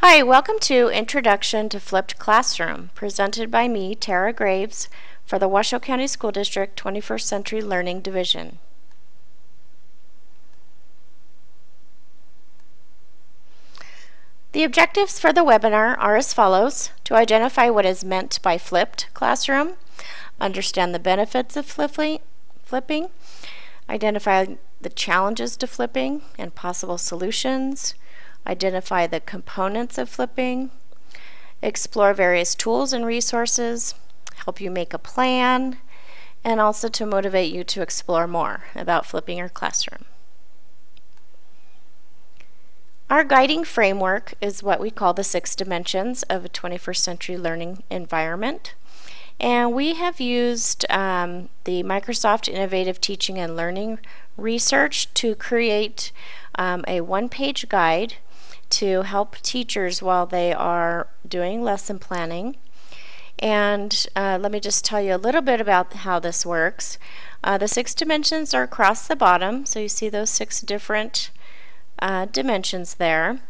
Hi, welcome to Introduction to Flipped Classroom, presented by me, Tara Graves, for the Washoe County School District 21st Century Learning Division. The objectives for the webinar are as follows: to identify what is meant by flipped classroom, understand the benefits of flipping, identify the challenges to flipping and possible solutions, identify the components of flipping, explore various tools and resources, help you make a plan, and also to motivate you to explore more about flipping your classroom. Our guiding framework is what we call the 6 dimensions of a 21st century learning environment. And we have used the Microsoft Innovative Teaching and Learning research to create a one-page guide to help teachers while they are doing lesson planning. And let me just tell you a little bit about how this works. The 6 dimensions are across the bottom, so you see those 6 different dimensions there.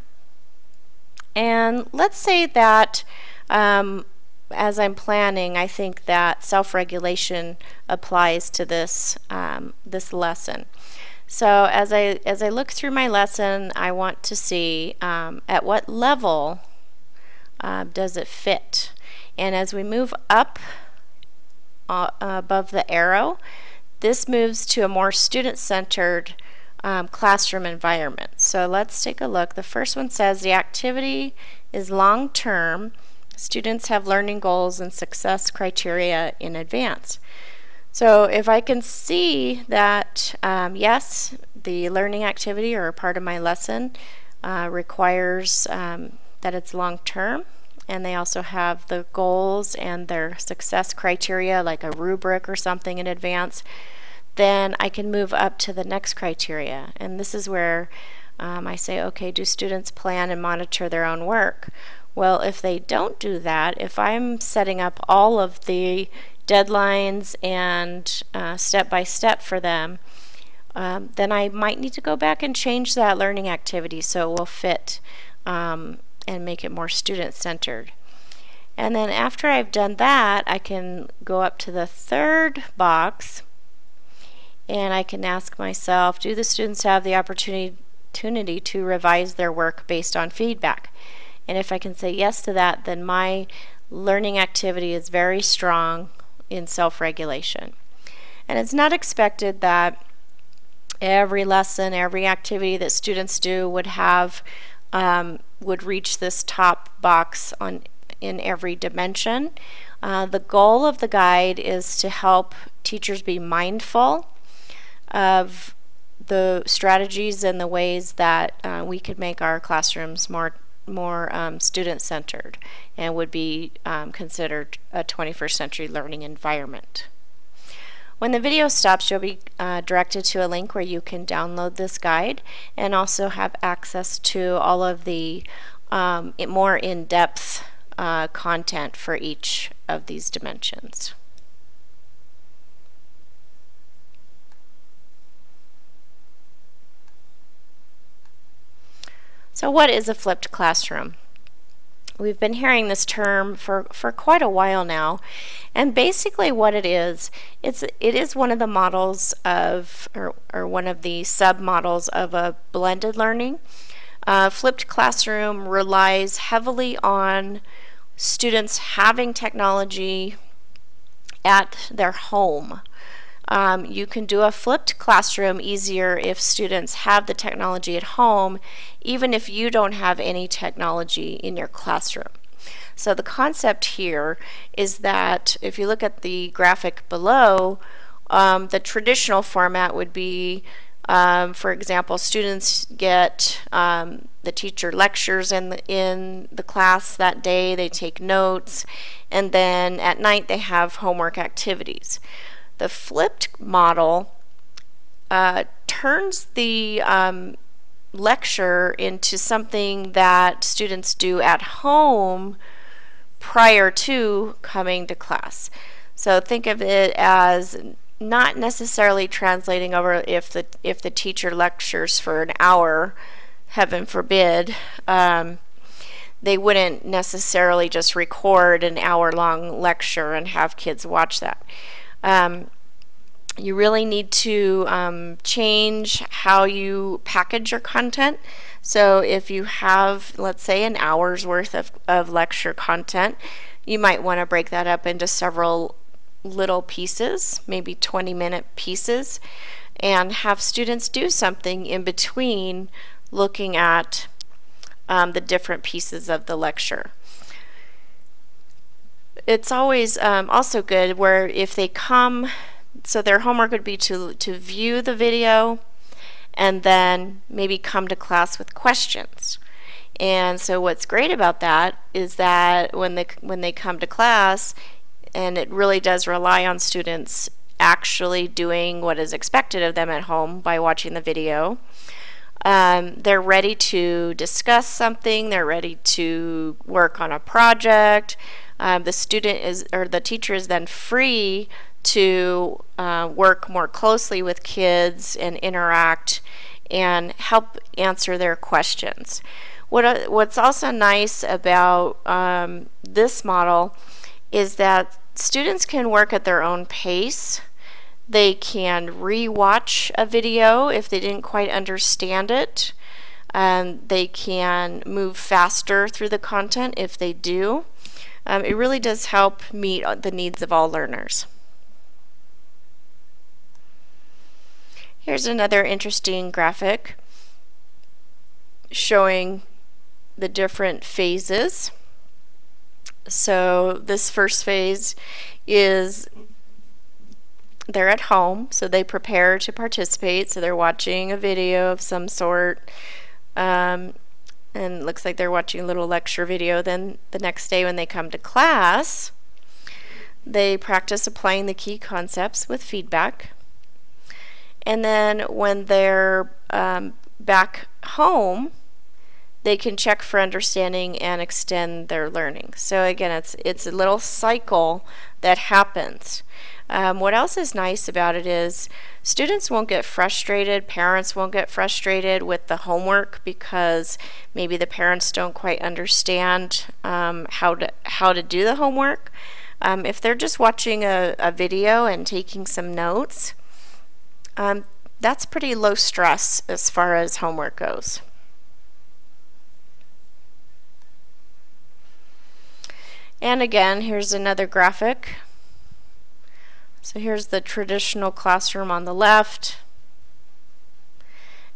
And let's say that as I'm planning, I think that self-regulation applies to this this lesson. So as I look through my lesson, I want to see at what level does it fit. And as we move up above the arrow, this moves to a more student-centered classroom environment. So let's take a look. The first one says the activity is long-term. Students have learning goals and success criteria in advance. So if I can see that, yes, the learning activity or a part of my lesson requires that it's long-term, and they also have the goals and their success criteria like a rubric or something in advance, then I can move up to the next criteria. And this is where I say, okay, do students plan and monitor their own work? Well, if they don't do that, if I'm setting up all of the deadlines and step-by-step for them, then I might need to go back and change that learning activity so it will fit and make it more student-centered. And then after I've done that, I can go up to the third box and I can ask myself, do the students have the opportunity to revise their work based on feedback? And if I can say yes to that, then my learning activity is very strong in self-regulation. And it's not expected that every lesson, every activity that students do would have would reach this top box in every dimension. The goal of the guide is to help teachers be mindful of the strategies and the ways that we could make our classrooms more student-centered and would be considered a 21st century learning environment. When the video stops, you'll be directed to a link where you can download this guide and also have access to all of the more in-depth content for each of these dimensions. So what is a flipped classroom? We've been hearing this term for quite a while now, and basically what it is one of the models of, or one of the sub-models of a blended learning. Flipped classroom relies heavily on students having technology at their home. You can do a flipped classroom easier if students have the technology at home, even if you don't have any technology in your classroom. So the concept here is that if you look at the graphic below, the traditional format would be, for example, students get the teacher lectures in the class that day, they take notes, and then at night they have homework activities. The flipped model turns the lecture into something that students do at home prior to coming to class. So think of it as not necessarily translating over if the teacher lectures for an hour, heaven forbid, they wouldn't necessarily just record an hour-long lecture and have kids watch that. You really need to change how you package your content. So if you have, let's say, an hour's worth of lecture content, you might want to break that up into several little pieces, maybe 20-minute pieces, and have students do something in between looking at the different pieces of the lecture. It's always also good where if they come, so their homework would be to view the video and then maybe come to class with questions. And so what's great about that is that when they come to class, and it really does rely on students actually doing what is expected of them at home by watching the video, they're ready to discuss something, they're ready to work on a project. The teacher is then free to work more closely with kids and interact and help answer their questions. What's also nice about this model is that students can work at their own pace. They can re-watch a video if they didn't quite understand it. They can move faster through the content if they do. It really does help meet the needs of all learners. Here's another interesting graphic showing the different phases. So this first phase is they're at home, so they prepare to participate, so they're watching a video of some sort, and it looks like they're watching a little lecture video. Then the next day when they come to class, they practice applying the key concepts with feedback. And then when they're back home, they can check for understanding and extend their learning. So again, it's a little cycle that happens. What else is nice about it is students won't get frustrated, parents won't get frustrated with the homework because maybe the parents don't quite understand how to do the homework. If they're just watching a video and taking some notes, that's pretty low stress as far as homework goes. And again, here's another graphic. So here's the traditional classroom on the left,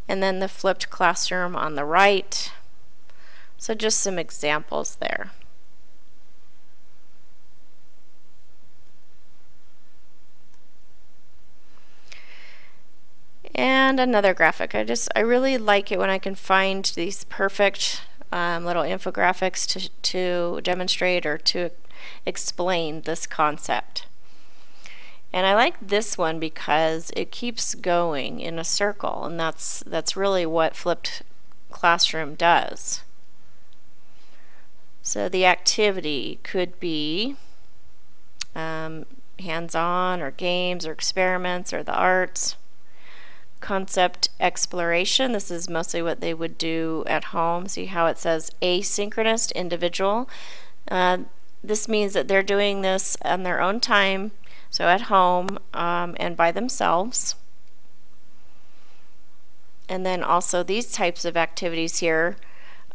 and then the flipped classroom on the right. So just some examples there. And another graphic. I really like it when I can find these perfect little infographics to demonstrate or to explain this concept. And I like this one because it keeps going in a circle, and that's really what flipped classroom does. So the activity could be hands-on or games or experiments or the arts. Concept exploration, this is mostly what they would do at home. See how it says asynchronous individual? This means that they're doing this on their own time, so at home and by themselves. And then also these types of activities here,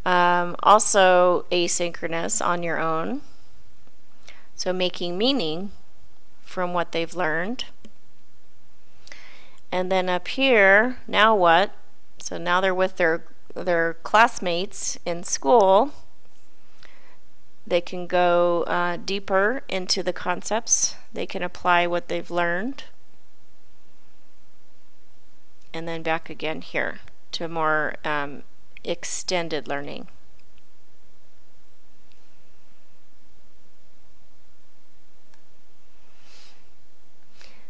also asynchronous on your own, so making meaning from what they've learned. And then up here, now what? So now they're with their classmates in school. They can go deeper into the concepts. They can apply what they've learned. And then back again here to more extended learning.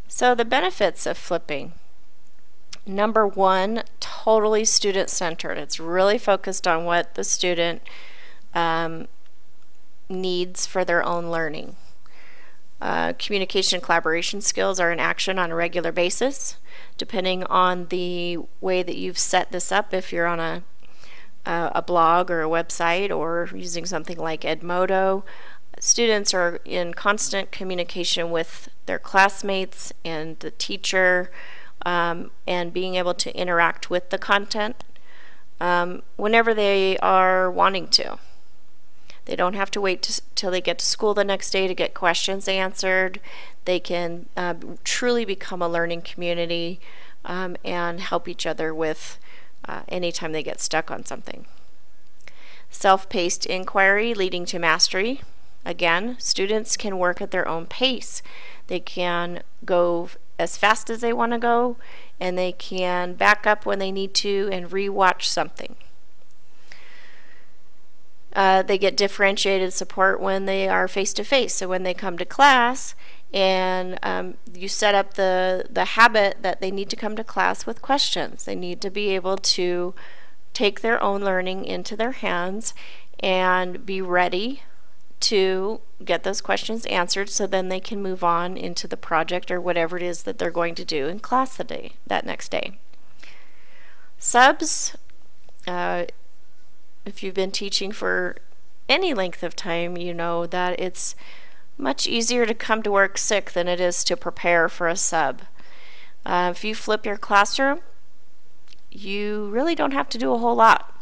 So the benefits of flipping. Number one, totally student-centered. It's really focused on what the student needs for their own learning. Communication and collaboration skills are in action on a regular basis. Depending on the way that you've set this up, if you're on a blog or a website or using something like Edmodo. Students are in constant communication with their classmates and the teacher, and being able to interact with the content whenever they are wanting to. They don't have to wait till they get to school the next day to get questions answered. They can truly become a learning community and help each other with anytime they get stuck on something. Self-paced inquiry leading to mastery. Again, students can work at their own pace. They can go as fast as they want to go, and they can back up when they need to and re-watch something. They get differentiated support when they are face-to-face. So when they come to class and you set up the habit that they need to come to class with questions. They need to be able to take their own learning into their hands and be ready to get those questions answered, so then they can move on into the project or whatever it is that they're going to do in class that next day. Subs, if you've been teaching for any length of time, you know that it's much easier to come to work sick than it is to prepare for a sub. If you flip your classroom, you really don't have to do a whole lot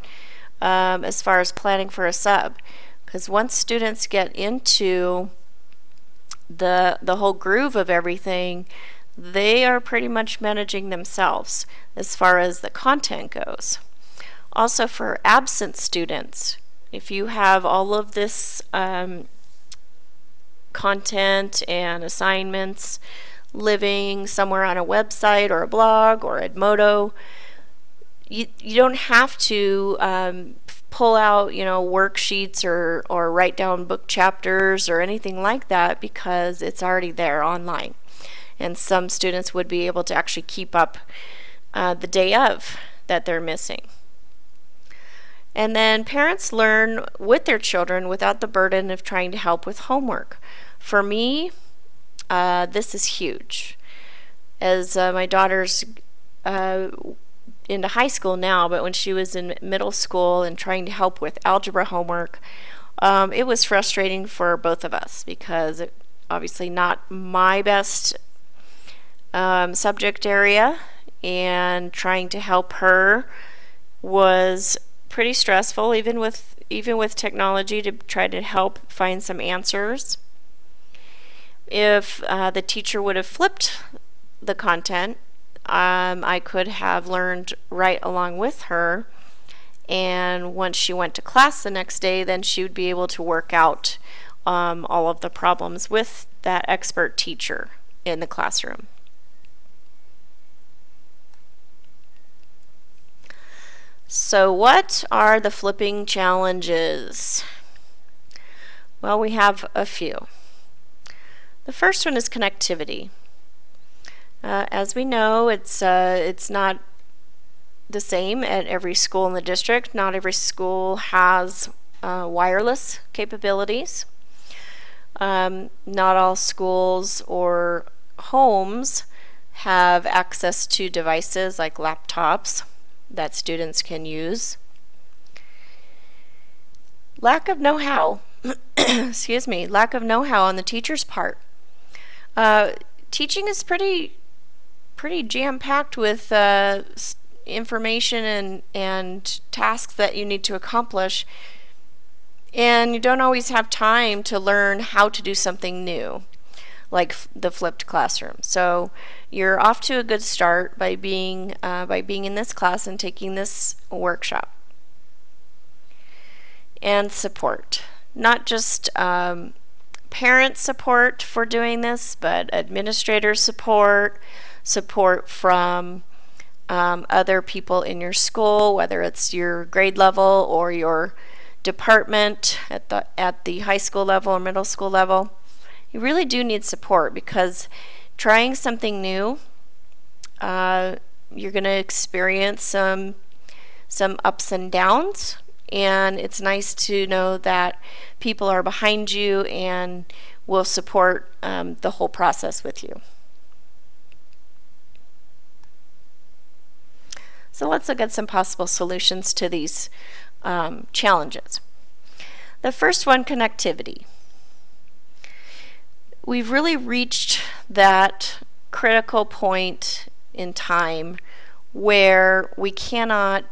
as far as planning for a sub, because once students get into the whole groove of everything, they are pretty much managing themselves as far as the content goes. Also, for absent students, if you have all of this content and assignments living somewhere on a website or a blog or Edmodo, you don't have to pull out worksheets or write down book chapters or anything like that, because it's already there online, and some students would be able to actually keep up the day of that they're missing. And then parents learn with their children without the burden of trying to help with homework. For me, this is huge. As my daughter's into high school now, but when she was in middle school and trying to help with algebra homework, it was frustrating for both of us, because it obviously not my best subject area, and trying to help her was pretty stressful, even with technology, to try to help find some answers. If the teacher would have flipped the content, I could have learned right along with her, and once she went to class the next day, then she would be able to work out all of the problems with that expert teacher in the classroom. So what are the flipping challenges? Well, we have a few. The first one is connectivity. As we know, it's not the same at every school in the district. Not every school has wireless capabilities. Not all schools or homes have access to devices like laptops that students can use. Lack of know-how, excuse me, lack of know-how on the teacher's part. Teaching is pretty jam-packed with information and tasks that you need to accomplish, and you don't always have time to learn how to do something new, like the flipped classroom. So you're off to a good start by being in this class and taking this workshop. And support, not just parent support for doing this, but administrator support from other people in your school, whether it's your grade level or your department at the high school level or middle school level. You really do need support, because trying something new, you're going to experience some ups and downs, and it's nice to know that people are behind you and will support the whole process with you. So let's look at some possible solutions to these challenges. The first one, connectivity. We've really reached that critical point in time where we cannot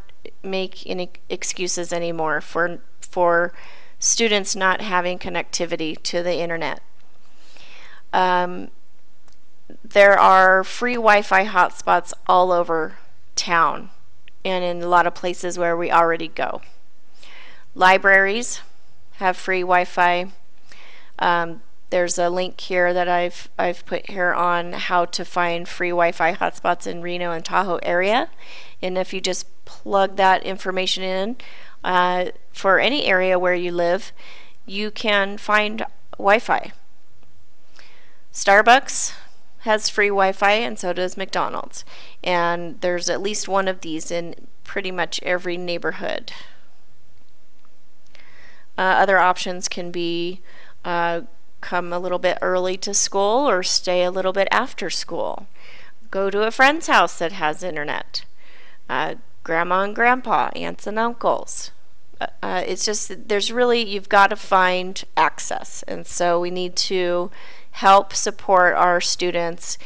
make any excuses anymore for students not having connectivity to the internet. There are free Wi-Fi hotspots all over town and in a lot of places where we already go. Libraries have free Wi-Fi. There's a link here that I've put here on how to find free Wi-Fi hotspots in Reno and Tahoe area. And if you just plug that information in for any area where you live, you can find Wi-Fi. Starbucks has free Wi-Fi, and so does McDonald's. And there's at least one of these in pretty much every neighborhood. Other options can be come a little bit early to school or stay a little bit after school. Go to a friend's house that has internet. Grandma and grandpa, aunts and uncles. It's just, there's really, you've got to find access. And so we need to help support our students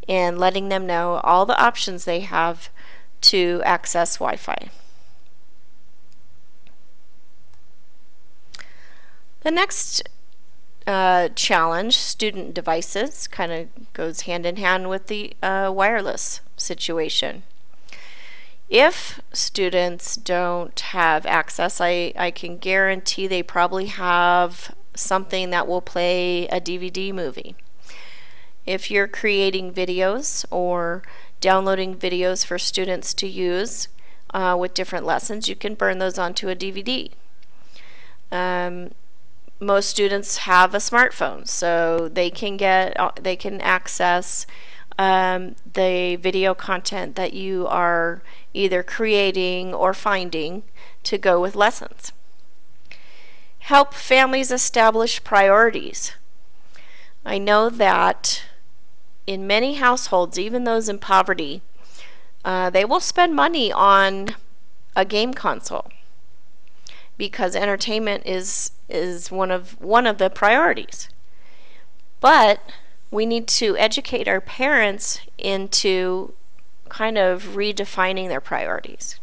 in letting them know all the options they have to access Wi-Fi. The next challenge, student devices, kind of goes hand in hand with the wireless situation. If students don't have access, I can guarantee they probably have something that will play a DVD movie. If you're creating videos or downloading videos for students to use with different lessons, you can burn those onto a DVD. Most students have a smartphone, so they can access the video content that you are either creating or finding to go with lessons. Help families establish priorities. I know that in many households, even those in poverty, they will spend money on a game console because entertainment is one of the priorities. But we need to educate our parents into kind of redefining their priorities.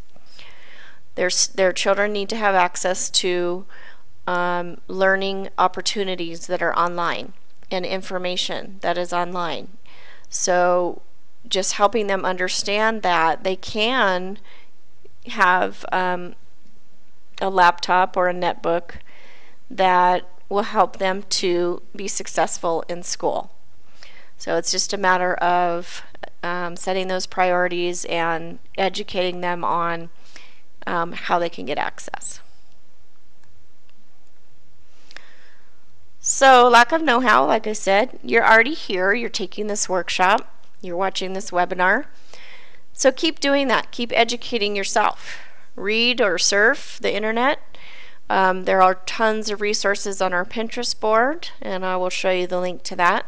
Their children need to have access to learning opportunities that are online and information that is online. So just helping them understand that they can have a laptop or a netbook that will help them to be successful in school. So it's just a matter of setting those priorities and educating them on how they can get access. So lack of know-how, like I said, you're already here, you're taking this workshop, you're watching this webinar. So keep doing that, keep educating yourself. Read or surf the internet. There are tons of resources on our Pinterest board, and I will show you the link to that.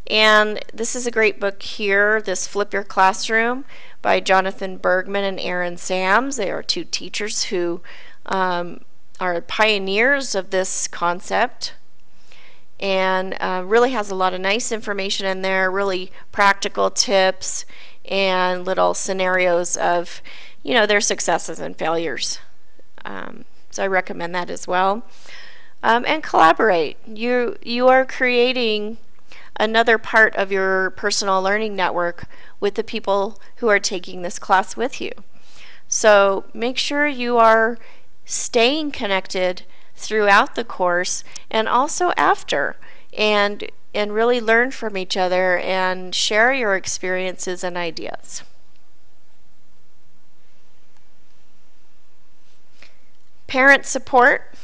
And this is a great book here, this Flip Your Classroom by Jonathan Bergman and Aaron Sams. They are two teachers who are pioneers of this concept, and really has a lot of nice information in there, really practical tips and little scenarios of, you know, their successes and failures. So I recommend that as well. And collaborate. You are creating another part of your personal learning network with the people who are taking this class with you. So make sure you are staying connected throughout the course and also after, and really learn from each other and share your experiences and ideas. Parent support.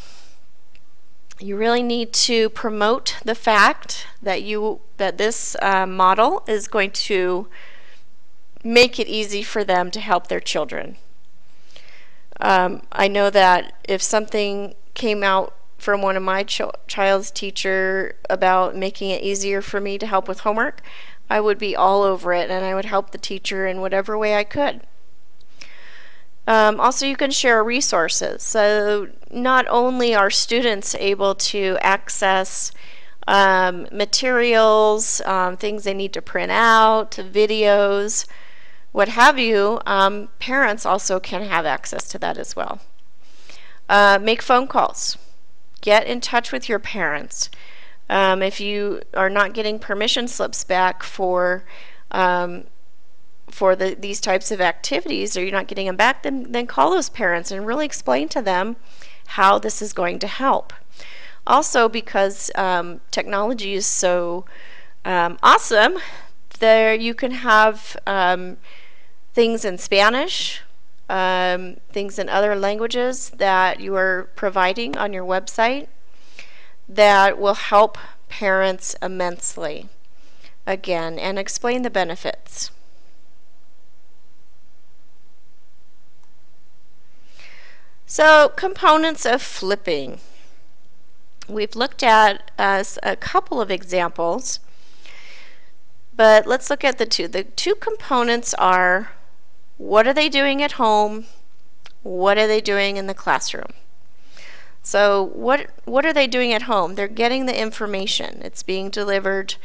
You really need to promote the fact that this model is going to make it easy for them to help their children. I know that if something came out from one of my child's teacher about making it easier for me to help with homework, I would be all over it, and I would help the teacher in whatever way I could. Also, you can share resources. So not only are students able to access materials, things they need to print out, videos, what have you, parents also can have access to that as well. Make phone calls. Get in touch with your parents. If you are not getting permission slips back for these types of activities, or you're not getting them back, then call those parents and really explain to them how this is going to help. Also, because technology is so awesome, there you can have things in Spanish, things in other languages that you are providing on your website that will help parents immensely, again, and explain the benefits. So, components of flipping. We've looked at a couple of examples, but let's look at the two. The two components are, what are they doing at home? What are they doing in the classroom? So what are they doing at home? They're getting the information. It's being delivered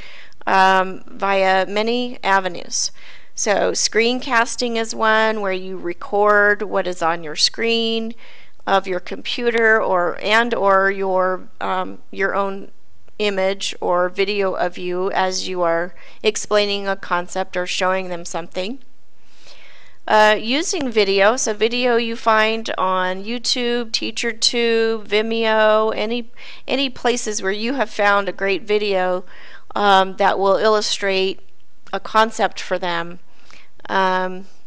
via many avenues. So screencasting is one, where you record what is on your screen of your computer, or your own image or video of you as you are explaining a concept or showing them something. Using video, so video you find on YouTube, TeacherTube, Vimeo, any places where you have found a great video that will illustrate a concept for them.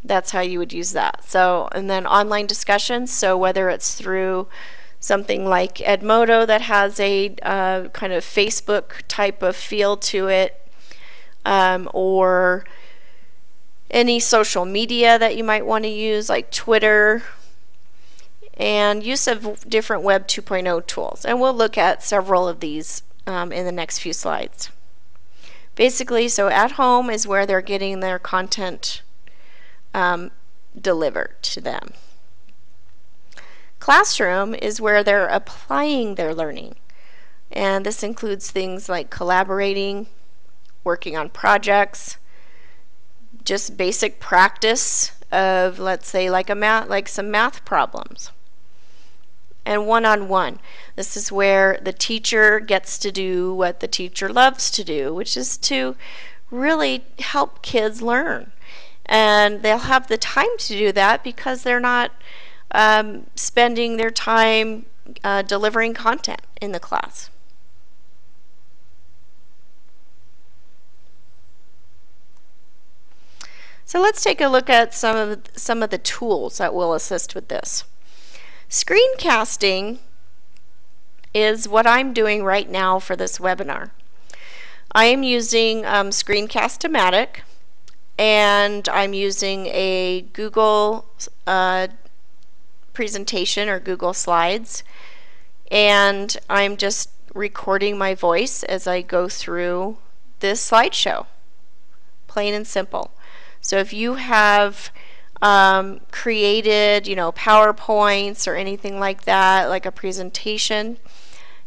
That's how you would use that. So, and then online discussions, so whether it's through something like Edmodo that has a kind of Facebook type of feel to it, or any social media that you might want to use, like Twitter, and use of different Web 2.0 tools. And we'll look at several of these in the next few slides. Basically, so at home is where they're getting their content delivered to them. Classroom is where they're applying their learning. And this includes things like collaborating, working on projects, just basic practice of, let's say, like some math problems. And one-on-one. This is where the teacher gets to do what the teacher loves to do, which is to really help kids learn. And they'll have the time to do that because they're not spending their time delivering content in the class. So let's take a look at some of the tools that will assist with this. Screencasting is what I'm doing right now for this webinar. I am using Screencast-O-Matic, and I'm using a Google presentation or Google Slides, and I'm just recording my voice as I go through this slideshow, plain and simple. So if you have created, PowerPoints or anything like that, like a presentation,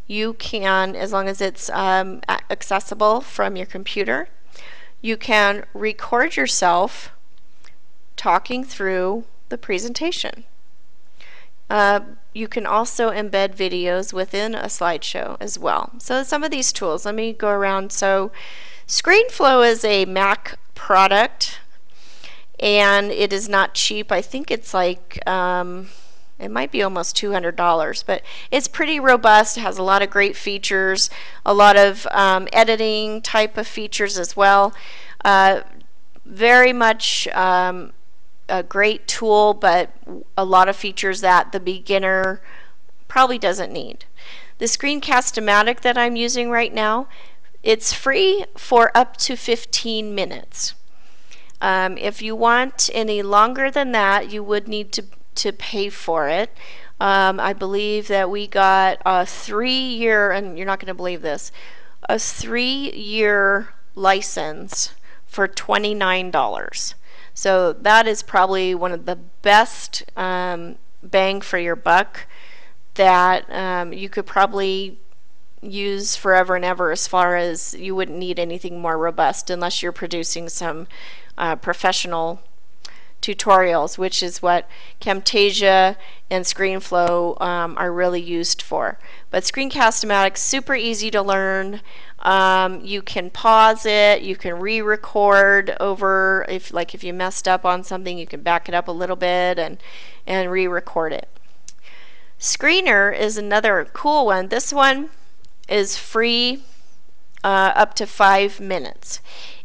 you can, as long as it's accessible from your computer, you can record yourself talking through the presentation. You can also embed videos within a slideshow as well. So some of these tools, let me go around. So ScreenFlow is a Mac product, and it is not cheap. I think it's like it might be almost $200, but it's pretty robust. It has a lot of great features, a lot of editing type of features as well. Very much a great tool, but a lot of features that the beginner probably doesn't need. The Screencast-O-Matic that I'm using right now, it's free for up to 15 minutes. If you want any longer than that, you would need to pay for it. I believe that we got a 3-year, and you're not going to believe this, a 3-year license for $29. So that is probably one of the best bang for your buck that you could probably use forever and ever, as far as you wouldn't need anything more robust unless you're producing some professional tutorials, which is what Camtasia and ScreenFlow are really used for. But Screencast-O-Matic, super easy to learn. You can pause it, you can re-record over, if you messed up on something, you can back it up a little bit and re-record it. Screener is another cool one. This one is free up to 5 minutes.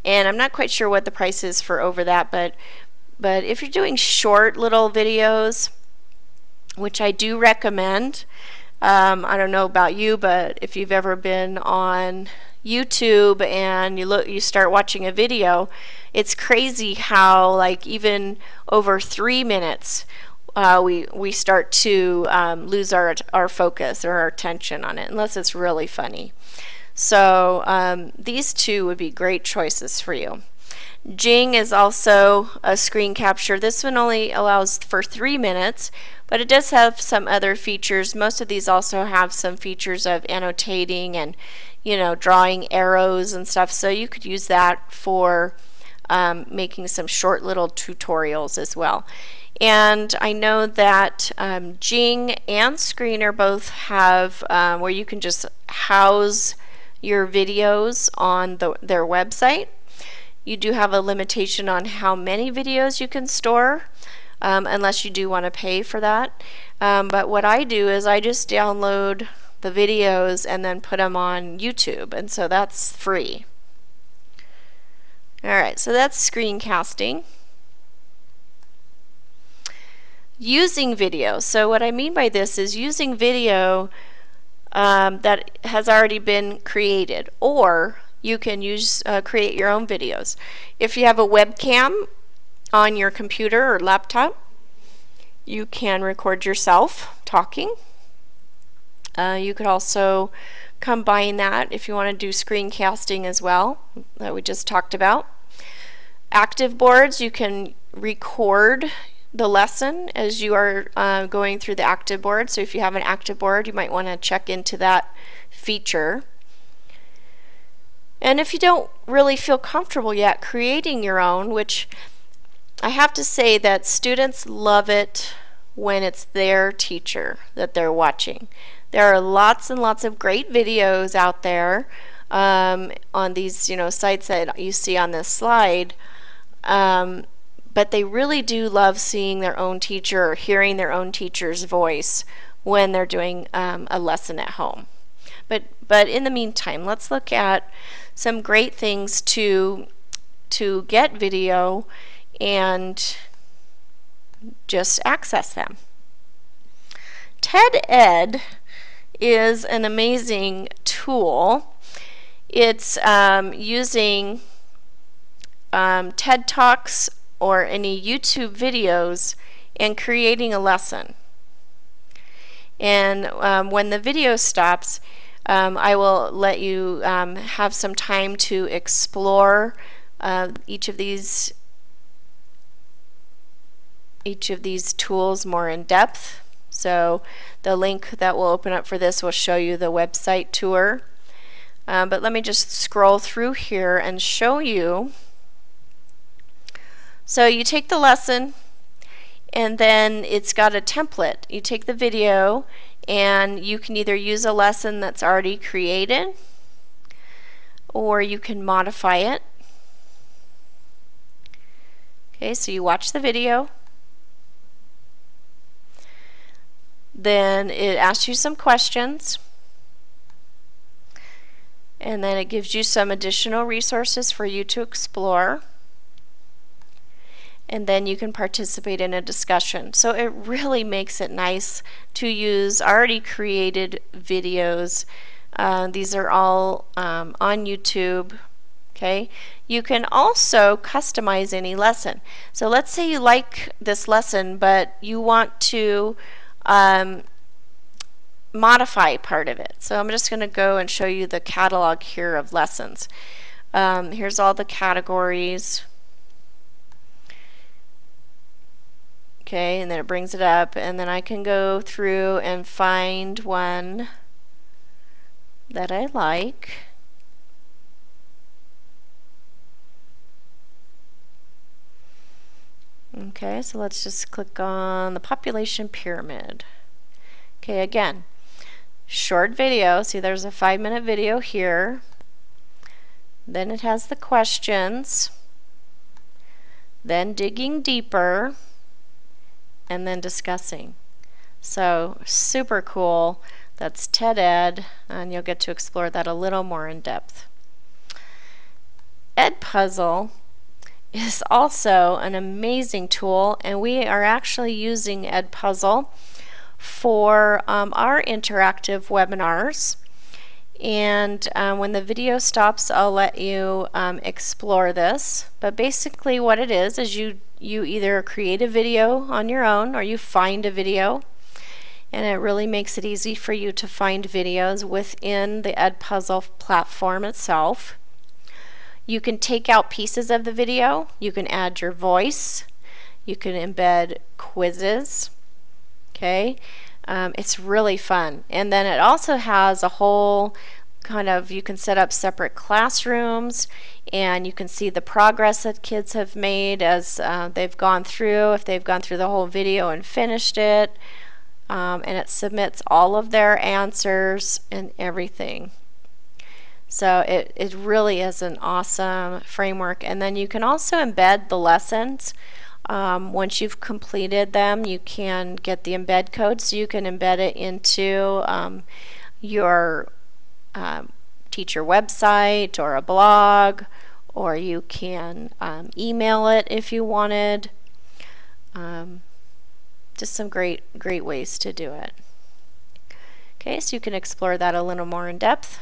And I'm not quite sure what the price is for over that, but if you're doing short little videos, which I do recommend, I don't know about you, but if you've ever been on YouTube and you start watching a video, it's crazy how, like, even over 3 minutes we start to lose our focus or our attention on it, unless it's really funny. So these two would be great choices for you. Jing is also a screen capture. This one only allows for 3 minutes, but it does have some other features. Most of these also have some features of annotating and, drawing arrows and stuff. So you could use that for making some short little tutorials as well. And I know that Jing and Screener both have where you can just house your videos on their website. You do have a limitation on how many videos you can store, unless you do want to pay for that. But what I do is I just download the videos and then put them on YouTube, and so that's free. Alright, so that's screencasting. Using video. So what I mean by this is using video that has already been created, or you can create your own videos. If you have a webcam on your computer or laptop, you can record yourself talking. You could also combine that if you want to do screencasting as well, that we just talked about. Active boards, you can record the lesson as you are going through the active board. So if you have an active board, you might want to check into that feature. And if you don't really feel comfortable yet creating your own, which I have to say that students love it when it's their teacher that they're watching. There are lots and lots of great videos out there on these sites that you see on this slide, but they really do love seeing their own teacher or hearing their own teacher's voice when they're doing a lesson at home. But in the meantime, let's look at some great things to get video and just access them. TED-Ed is an amazing tool. It's using TED Talks or any YouTube videos and creating a lesson. And when the video stops, I will let you have some time to explore each of these tools more in depth. So the link that will open up for this will show you the website tour. But let me just scroll through here and show you. So you take the lesson, and then it's got a template. You take the video, and you can either use a lesson that's already created, or you can modify it. Okay, so you watch the video. Then it asks you some questions, and then it gives you some additional resources for you to explore, and then you can participate in a discussion. So it really makes it nice to use already created videos. These are all on YouTube. Okay, you can also customize any lesson. So let's say you like this lesson, but you want to modify part of it. So I'm just going to go and show you the catalog here of lessons. Here's all the categories. Okay, and then it brings it up, and then I can go through and find one that I like. Okay, so let's just click on the population pyramid. Okay, again, short video. See, there's a 5-minute video here. Then it has the questions, then digging deeper, and then discussing. So super cool. That's TED Ed, and you'll get to explore that a little more in depth. EdPuzzle is also an amazing tool, and we are actually using EdPuzzle for our interactive webinars. And when the video stops, I'll let you explore this. But basically what it is you either create a video on your own or you find a video. And it really makes it easy for you to find videos within the EdPuzzle platform itself. You can take out pieces of the video. You can add your voice. You can embed quizzes. Okay, it's really fun. And then it also has a whole kind of, you can set up separate classrooms, and you can see the progress that kids have made as they've gone through, if they've gone through the whole video and finished it. And it submits all of their answers and everything. So it really is an awesome framework. And then you can also embed the lessons. Once you've completed them, you can get the embed code, so you can embed it into your teacher website or a blog, or you can email it if you wanted. Just some great ways to do it. Okay, so you can explore that a little more in depth.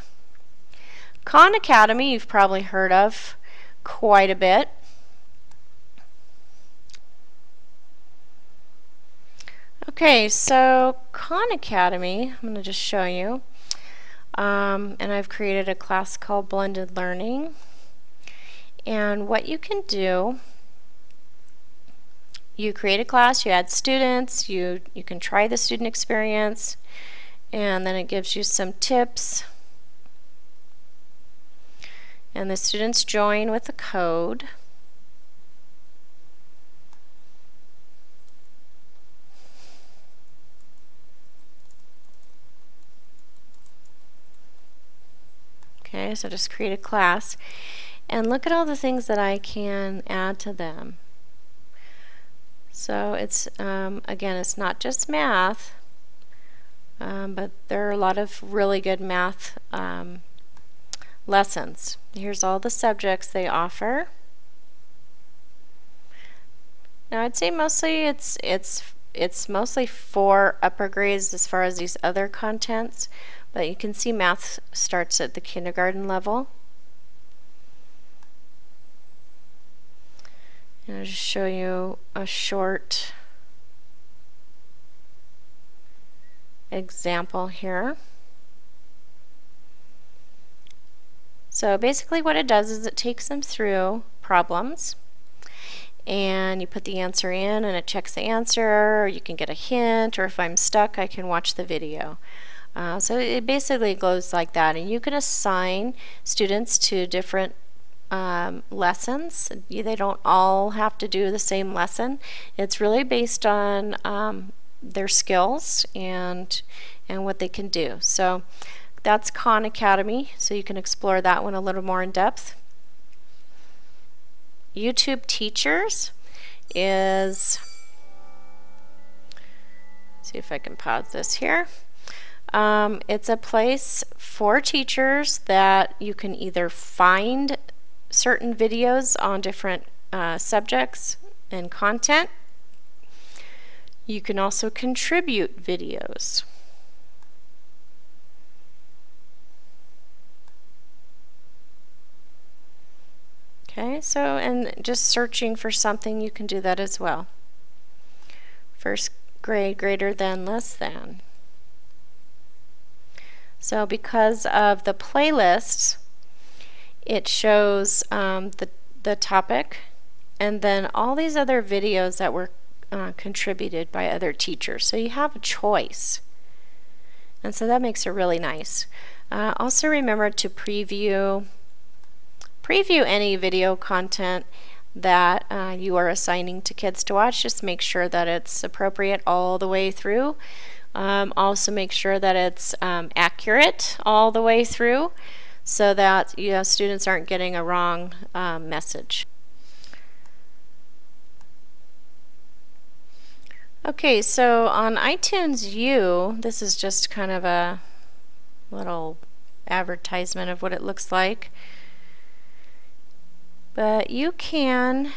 Khan Academy you've probably heard of quite a bit. Okay, so Khan Academy, I'm going to just show you. And I've created a class called Blended Learning. And what you can do, you create a class, you add students, you can try the student experience, and then it gives you some tips. And the students join with a code. Okay, so just create a class. And look at all the things that I can add to them. So it's, again, it's not just math, but there are a lot of really good math lessons. Here's all the subjects they offer. Now I'd say mostly it's mostly for upper grades as far as these other contents, but you can see math starts at the kindergarten level. And I'll just show you a short example here. So basically what it does is it takes them through problems, and you put the answer in and it checks the answer, or you can get a hint, or if I'm stuck I can watch the video. So it basically goes like that, and you can assign students to different lessons. They don't all have to do the same lesson. It's really based on their skills and what they can do. So that's Khan Academy, so you can explore that one a little more in depth. YouTube Teachers is, see if I can pause this here. It's a place for teachers that you can either find certain videos on different subjects and content. You can also contribute videos. Okay, so and just searching for something, you can do that as well. First grade, greater than, less than. So because of the playlists, it shows the topic, and then all these other videos that were contributed by other teachers. So you have a choice. And so that makes it really nice. Also remember to preview any video content that you are assigning to kids to watch. Just make sure that it's appropriate all the way through. Also make sure that it's accurate all the way through so that students aren't getting a wrong message. Okay, so on iTunes U, this is just kind of a little advertisement of what it looks like. But you can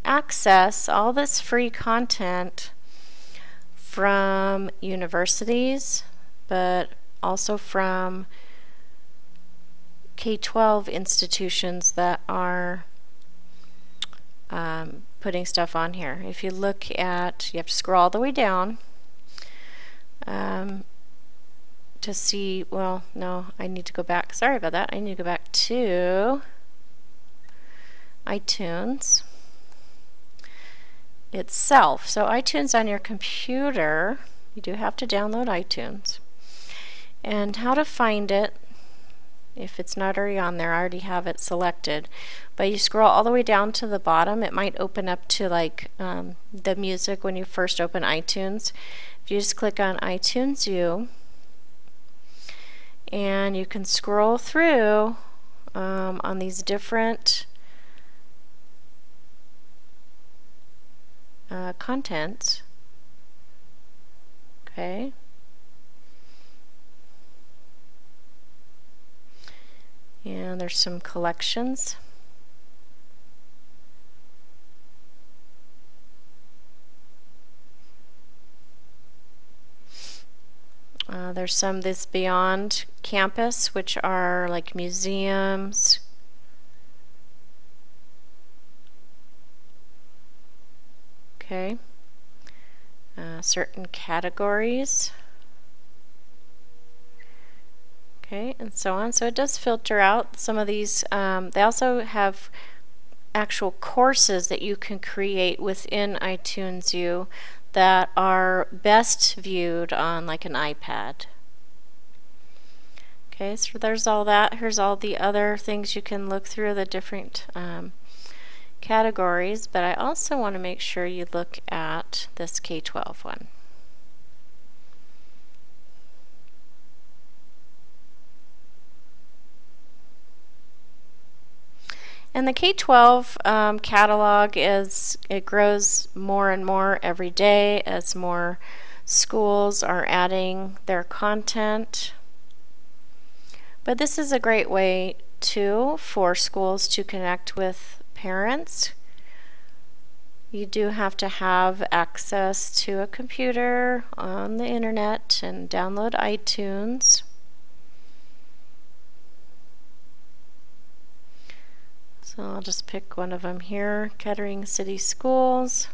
access all this free content from universities, but also from K-12 institutions that are putting stuff on here. If you look at, you have to scroll all the way down to see, well, no, I need to go back. Sorry about that. I need to go back to iTunes itself. So iTunes on your computer, you do have to download iTunes. And how to find it, if it's not already on there, I already have it selected. But you scroll all the way down to the bottom, it might open up to like the music when you first open iTunes. If you just click on iTunes U, and you can scroll through on these different contents. Okay. And there's some collections. There's some this beyond campus, which are like museums, okay, certain categories, okay, and so on. So it does filter out some of these. They also have actual courses that you can create within iTunes U that are best viewed on like an iPad. Okay, so there's all that. Here's all the other things you can look through, the different categories, but I also want to make sure you look at this K-12 one. And the K-12 catalog it grows more and more every day as more schools are adding their content. But this is a great way too for schools to connect with parents. You do have to have access to a computer on the internet and download iTunes. So I'll just pick one of them here, Kettering City Schools.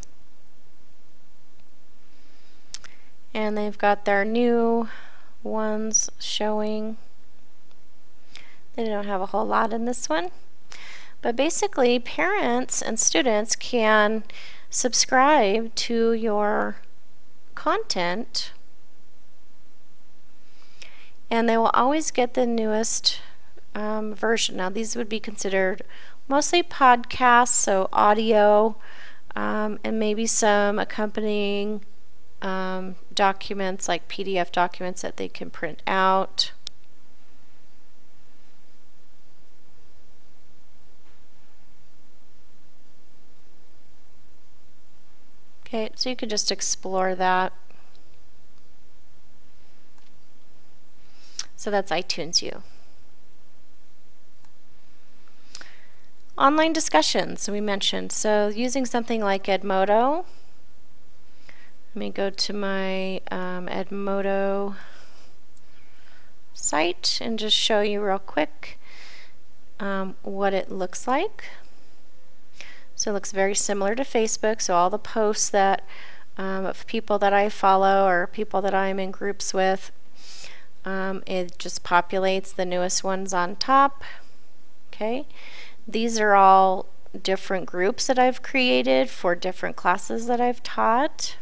And they've got their new ones showing. They don't have a whole lot in this one. But basically, parents and students can subscribe to your content, and they will always get the newest version. Now, these would be considered mostly podcasts, so audio, and maybe some accompanying documents like PDF documents that they can print out. Okay, so you can just explore that. So that's iTunes U. Online discussions we mentioned. So using something like Edmodo. Let me go to my Edmodo site and just show you real quick what it looks like. So it looks very similar to Facebook. So all the posts that of people that I follow or people that I'm in groups with, it just populates the newest ones on top. Okay, these are all different groups that I've created for different classes that I've taught.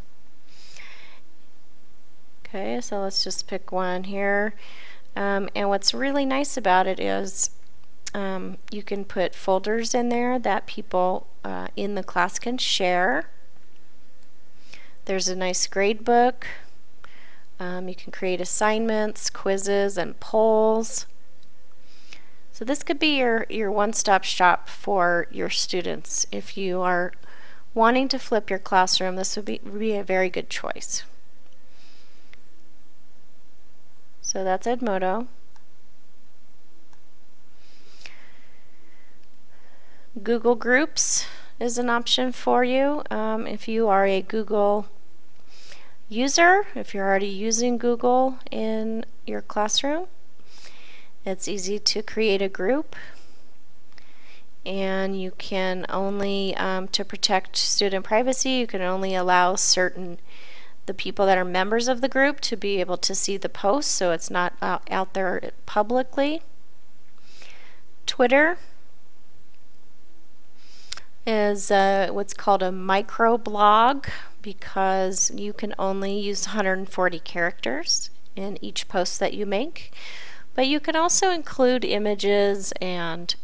Okay, so let's just pick one here. And what's really nice about it is you can put folders in there that people in the class can share. There's a nice grade book. You can create assignments, quizzes, and polls. So this could be your one-stop shop for your students. If you are wanting to flip your classroom, this would be a very good choice. So that's Edmodo. Google Groups is an option for you. If you are a Google user, if you're already using Google in your classroom, it's easy to create a group, and you can only, to protect student privacy, you can only allow the people that are members of the group to be able to see the posts, so it's not out there publicly. Twitter is what's called a microblog, because you can only use 140 characters in each post that you make. But you can also include images and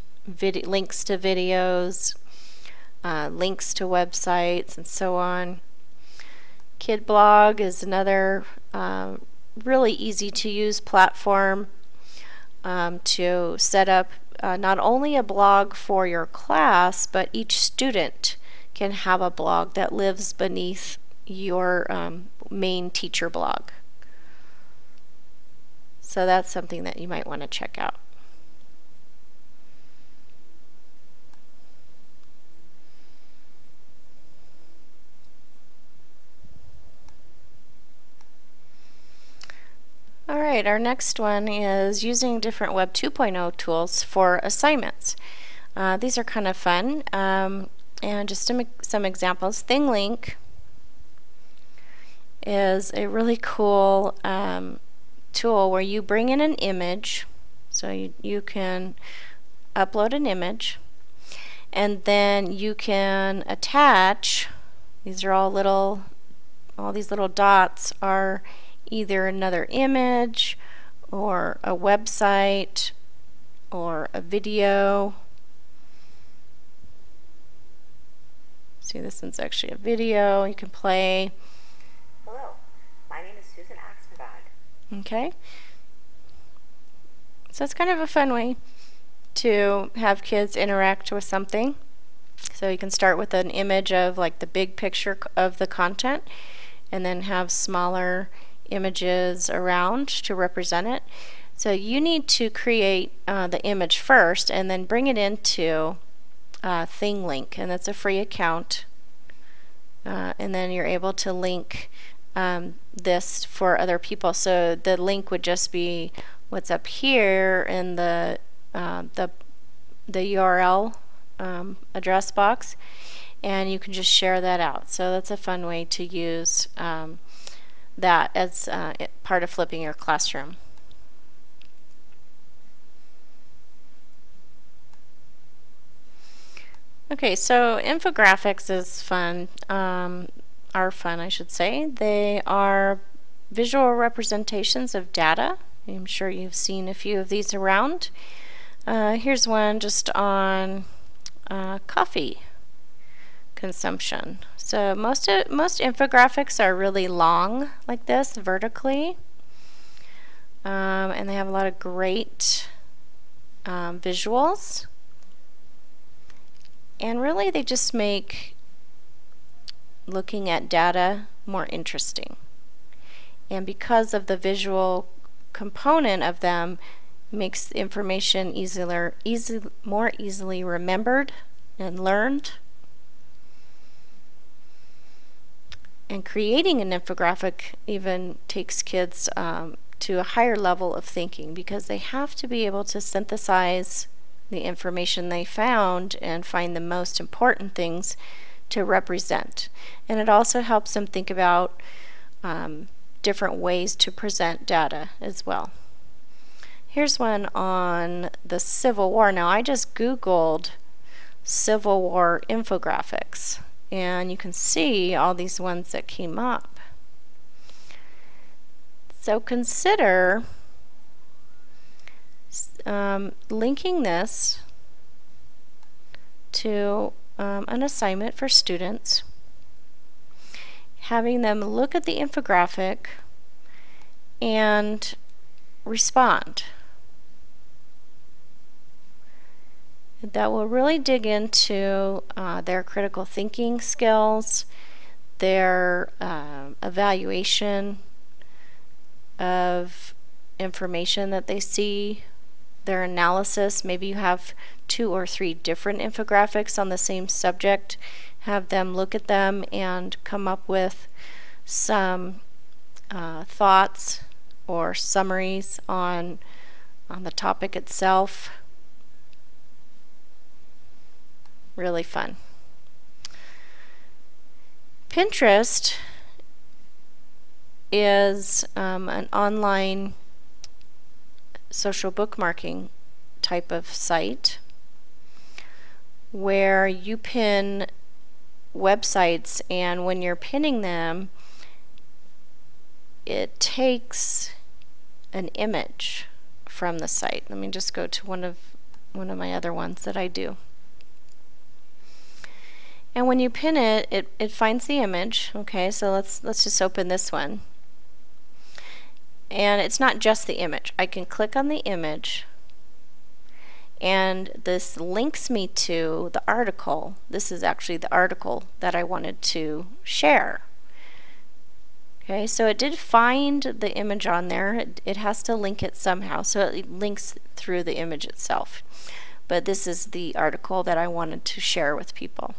links to videos, links to websites, and so on. KidBlog is another really easy to use platform to set up not only a blog for your class, but each student can have a blog that lives beneath your main teacher blog. So that's something that you might want to check out. Alright, our next one is using different Web 2.0 tools for assignments. These are kind of fun, and just some examples. Thinglink is a really cool tool where you bring in an image, so you can upload an image, and then you can attach, these are all these little dots are either another image or a website or a video. See, this one's actually a video you can play. Hello, my name is Susan Axenbag. Okay. So it's kind of a fun way to have kids interact with something. So you can start with an image of like the big picture of the content, and then have smaller images around to represent it. So you need to create the image first and then bring it into Thinglink, and that's a free account, and then you're able to link this for other people. So the link would just be what's up here in the URL address box, and you can just share that out. So that's a fun way to use that as part of flipping your classroom. Okay, so infographics is fun, are fun, I should say. They are visual representations of data. I'm sure you've seen a few of these around. Here's one just on coffee consumption. So most infographics are really long like this, vertically, and they have a lot of great visuals, and really they just make looking at data more interesting. And because of the visual component of them, makes the information more easily remembered and learned. And creating an infographic even takes kids to a higher level of thinking, because they have to be able to synthesize the information they found and find the most important things to represent. And it also helps them think about different ways to present data as well. Here's one on the Civil War. Now I just Googled Civil War infographics. And you can see all these ones that came up. So consider linking this to an assignment for students, having them look at the infographic and respond. That will really dig into their critical thinking skills, their evaluation of information that they see, their analysis. Maybe you have 2 or 3 different infographics on the same subject. Have them look at them and come up with some thoughts or summaries on the topic itself. Really fun. Pinterest is an online social bookmarking type of site where you pin websites, and when you're pinning them, it takes an image from the site. Let me just go to one of my other ones that I do. And when you pin it, it finds the image. Okay, so let's just open this one. And it's not just the image. I can click on the image, and this links me to the article. This is actually the article that I wanted to share. Okay, so it did find the image on there. It has to link it somehow, so it links through the image itself. But this is the article that I wanted to share with people.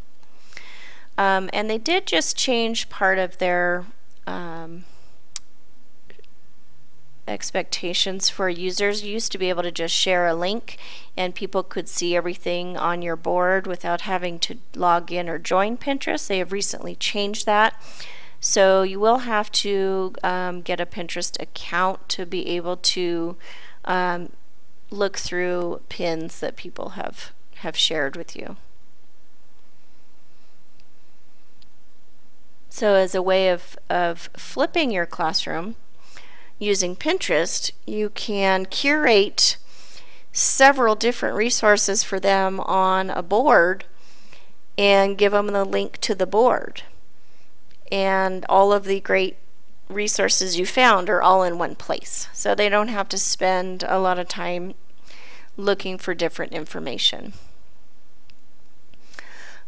And they did just change part of their expectations for users. You used to be able to just share a link and people could see everything on your board without having to log in or join Pinterest. They have recently changed that. So you will have to get a Pinterest account to be able to look through pins that people have shared with you. So as a way of flipping your classroom using Pinterest, you can curate several different resources for them on a board and give them the link to the board. And all of the great resources you found are all in one place. So they don't have to spend a lot of time looking for different information.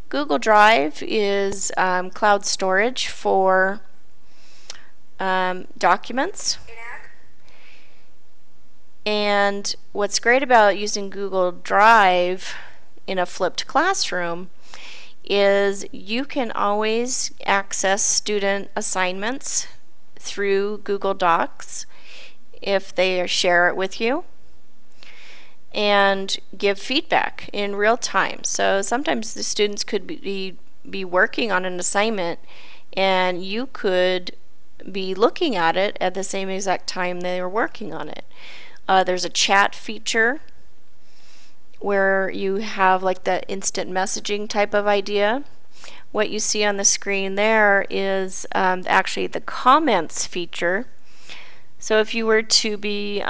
Google Drive is cloud storage for documents. And what's great about using Google Drive in a flipped classroom is you can always access student assignments through Google Docs if they share it with you, and give feedback in real time. So sometimes the students could be working on an assignment and you could be looking at it at the same exact time they were working on it. There's a chat feature where you have like the instant messaging type of idea. What you see on the screen there is actually the comments feature. So if you were to be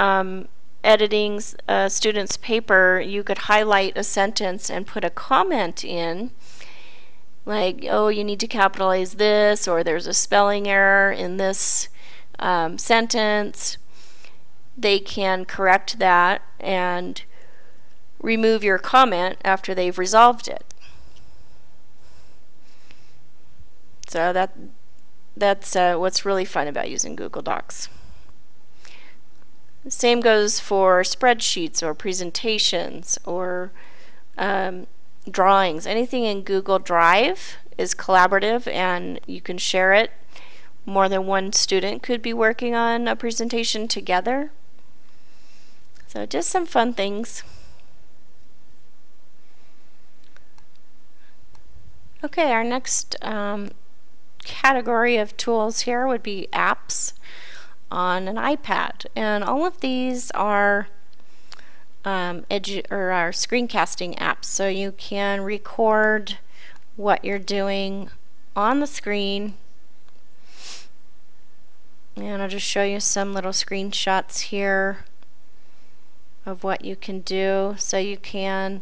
editing a student's paper, you could highlight a sentence and put a comment in, like, oh, you need to capitalize this, or there's a spelling error in this sentence. They can correct that and remove your comment after they've resolved it. So that's what's really fun about using Google Docs. The same goes for spreadsheets or presentations or drawings. Anything in Google Drive is collaborative and you can share it. More than one student could be working on a presentation together. So just some fun things. Okay, our next category of tools here would be apps on an iPad, and all of these are our screencasting apps, so you can record what you're doing on the screen. And I'll just show you some little screenshots here of what you can do. So you can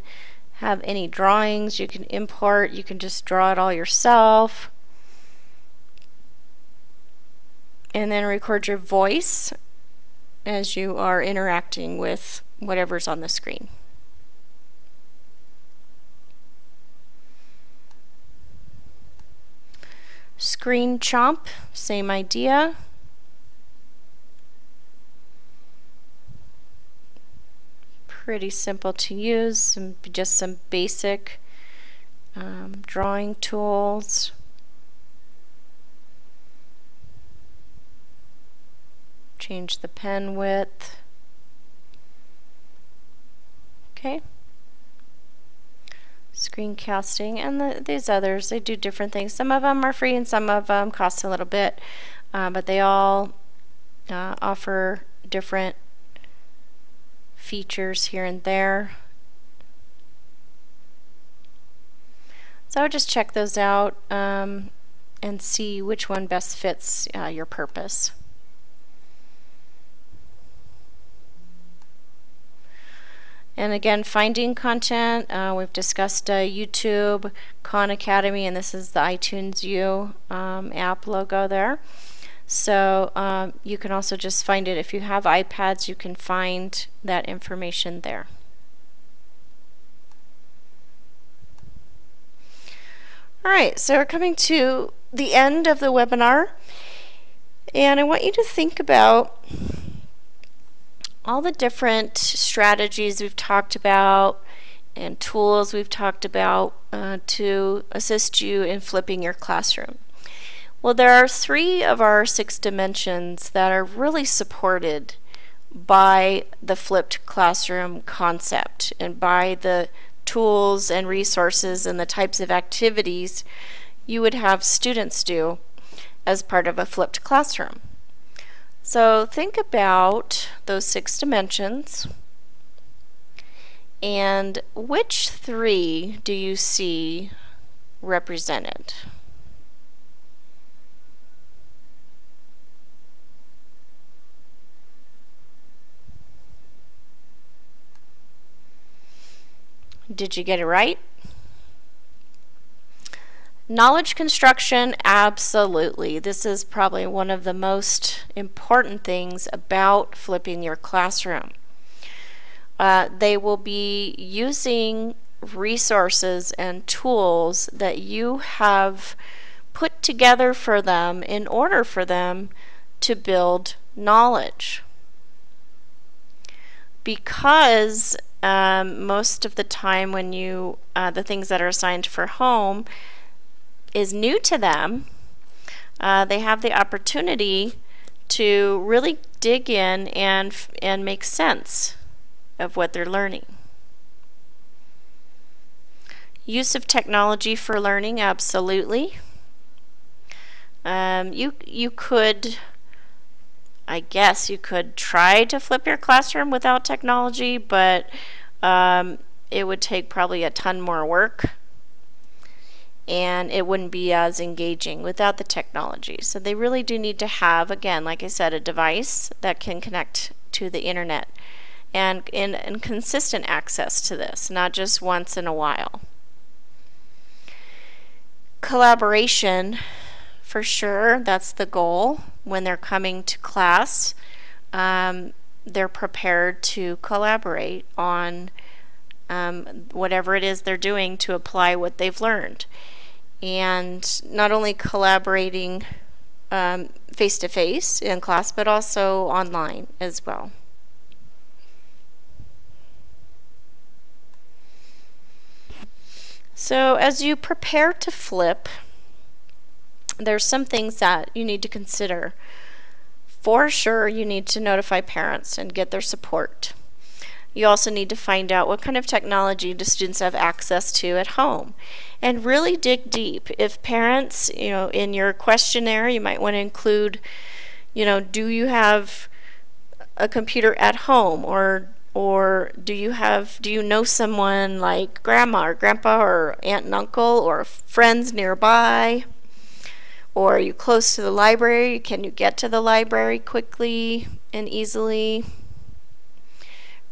have any drawings you can import, you can just draw it all yourself, and then record your voice as you are interacting with whatever's on the screen. Screen chomp, same idea. Pretty simple to use, just some basic drawing tools. Change the pen width. Okay. Screencasting, and these others, they do different things. Some of them are free and some of them cost a little bit, but they all offer different features here and there. So I would just check those out and see which one best fits your purpose. And again, finding content, we've discussed YouTube, Khan Academy, and this is the iTunes U app logo there. So you can also just find it. If you have iPads, you can find that information there. Alright, so we're coming to the end of the webinar, and I want you to think about all the different strategies we've talked about and tools we've talked about to assist you in flipping your classroom. Well, there are 3 of our 6 dimensions that are really supported by the flipped classroom concept and by the tools and resources and the types of activities you would have students do as part of a flipped classroom. So think about those 6 dimensions, and which 3 do you see represented? Did you get it right? Knowledge construction, absolutely. This is probably one of the most important things about flipping your classroom. They will be using resources and tools that you have put together for them in order for them to build knowledge. Because most of the time when you the things that are assigned for home is new to them, they have the opportunity to really dig in and make sense of what they're learning. Use of technology for learning, absolutely. You could, I guess you could try to flip your classroom without technology, but it would take probably a ton more work, and it wouldn't be as engaging without the technology. So they really do need to have, again, like I said, a device that can connect to the internet and consistent access to this, not just once in a while. Collaboration, for sure, that's the goal. When they're coming to class, they're prepared to collaborate on whatever it is they're doing to apply what they've learned. And not only collaborating face-to-face in class, but also online as well. So as you prepare to flip, there's some things that you need to consider. For sure, you need to notify parents and get their support. You also need to find out what kind of technology do students have access to at home, and really dig deep. If parents, in your questionnaire, you might want to include, do you have a computer at home, or Or do you know someone like grandma or grandpa or aunt and uncle or friends nearby? Or are you close to the library? Can you get to the library quickly and easily?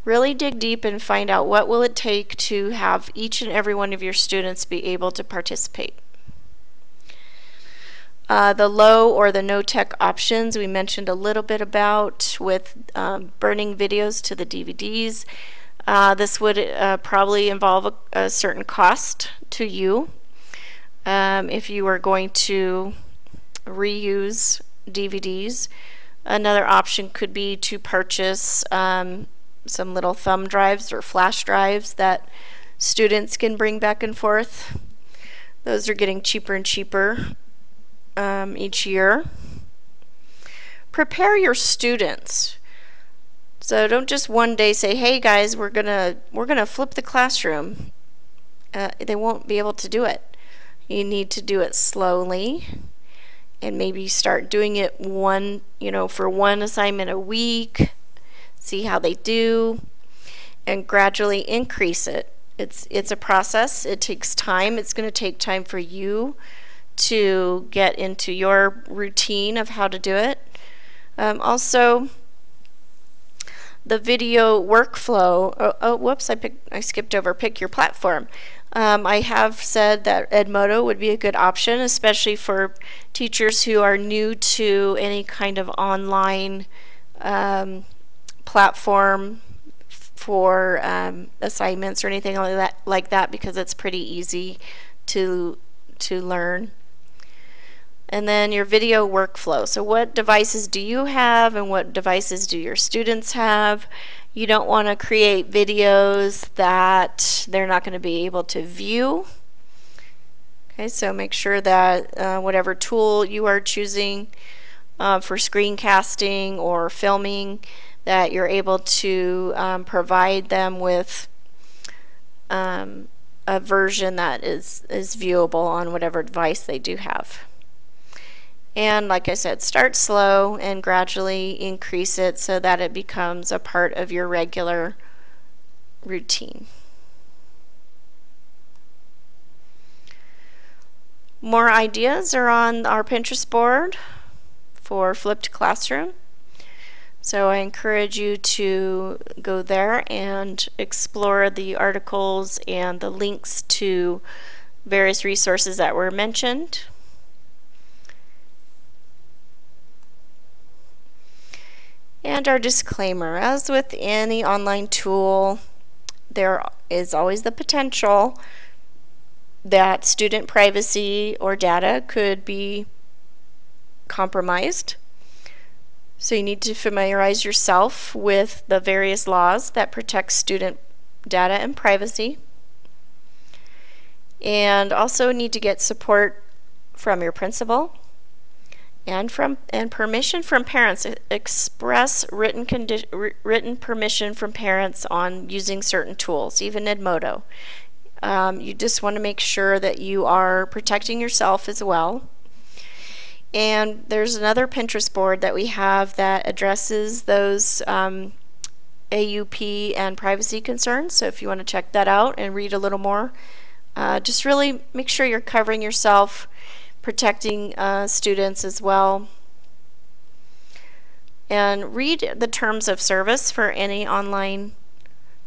Really dig deep and find out what will it take to have each and every one of your students be able to participate. The low or the no tech options we mentioned a little bit about with burning videos to the DVDs. This would probably involve a certain cost to you if you are going to reuse DVDs. Another option could be to purchase some little thumb drives or flash drives that students can bring back and forth. Those are getting cheaper and cheaper each year. Prepare your students. So don't just one day say, "Hey guys, we're gonna flip the classroom." They won't be able to do it. You need to do it slowly, and maybe start doing it for one assignment a week. See how they do, and gradually increase it. It's a process. It takes time. It's going to take time for you to get into your routine of how to do it. Also, the video workflow. Whoops! I skipped over. Pick your platform. I have said that Edmodo would be a good option, especially for teachers who are new to any kind of online platform for assignments or anything like that, because it's pretty easy to learn. And then your video workflow. So what devices do you have and what devices do your students have? You don't want to create videos that they're not going to be able to view. Okay, so make sure that whatever tool you are choosing for screencasting or filming, that you're able to provide them with a version that is viewable on whatever device they do have. And like I said, start slow and gradually increase it so that it becomes a part of your regular routine. More ideas are on our Pinterest board for Flipped Classroom. So I encourage you to go there and explore the articles and the links to various resources that were mentioned. And our disclaimer: as with any online tool, there is always the potential that student privacy or data could be compromised. So you need to familiarize yourself with the various laws that protect student data and privacy. And also need to get support from your principal and permission from parents. Express written permission from parents on using certain tools, even Edmodo. You just want to make sure that you are protecting yourself as well. And there's another Pinterest board that we have that addresses those AUP and privacy concerns. So if you want to check that out and read a little more, just really make sure you're covering yourself, protecting students as well. And read the terms of service for any online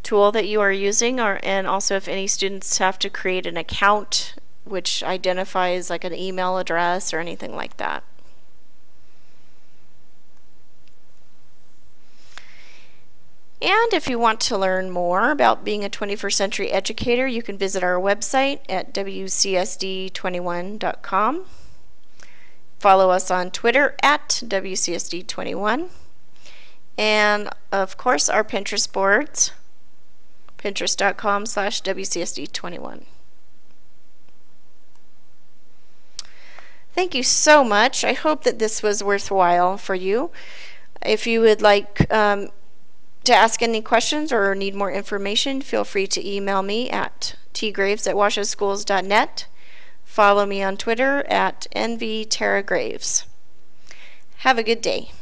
tool that you are using, and also if any students have to create an account which identifies like an email address or anything like that. And if you want to learn more about being a 21st century educator, you can visit our website at wcsd21.com. Follow us on Twitter at WCSD21. And of course our Pinterest boards, pinterest.com/WCSD21. Thank you so much. I hope that this was worthwhile for you. If you would like to ask any questions or need more information, feel free to email me at tgraves@washouschools.net. Follow me on Twitter at nvtaragraves. Have a good day.